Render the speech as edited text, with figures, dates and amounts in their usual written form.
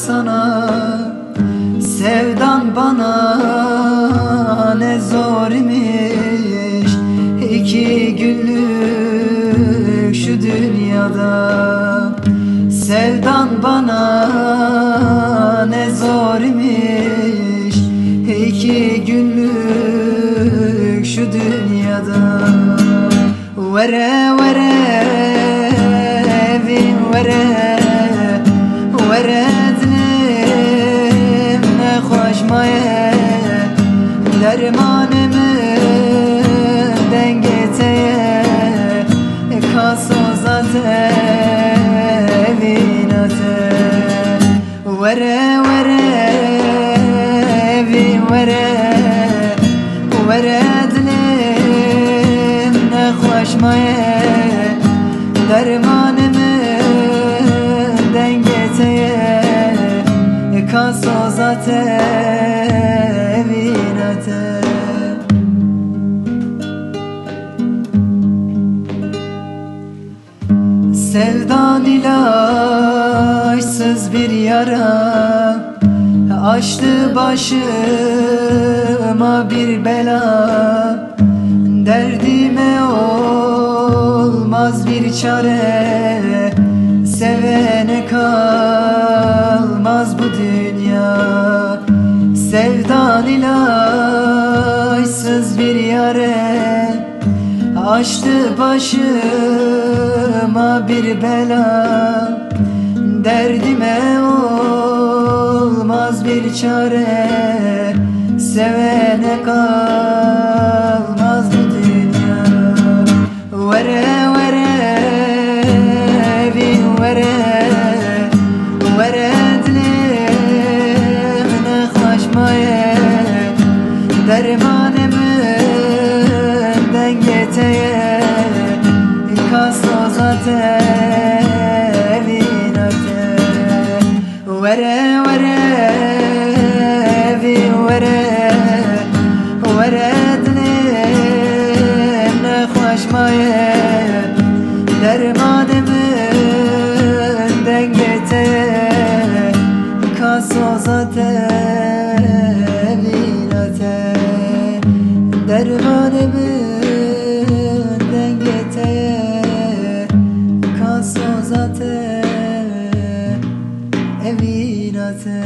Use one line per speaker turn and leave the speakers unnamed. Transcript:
baksana, sevdan bana ne zor imiş. 2 günlük şu dünyada, sevdan bana ne zor imiş. 2 günlük şu dünyada. Vere vere evin vere, vere dilim ne hoş maye. Dermanımı dengeteye, kasozate vinate. Vere vere evin vere, vere dilim ne hoş maye. Dermanımı dengeteye, kasozate vinate. Sevdan ilaçsız bir yara, açtı başıma bir bela. Derdime olmaz bir çare, sevene kalmaz bu dünya. Sevdan ilaçsız bir yare, açtı başıma bir bela. Derdime olmaz bir çare, sevene kalmaz bu dünya. Vere vere evin vere, vere dilim ne hoş maye. Dermanımı dengeteye, kasozate vinate. Vere vere evin vere, vere dilim ne hoş maye. Dermanımı dengeteye, kasozate vinate. Dermanımı dengeteye, kasozate vinate.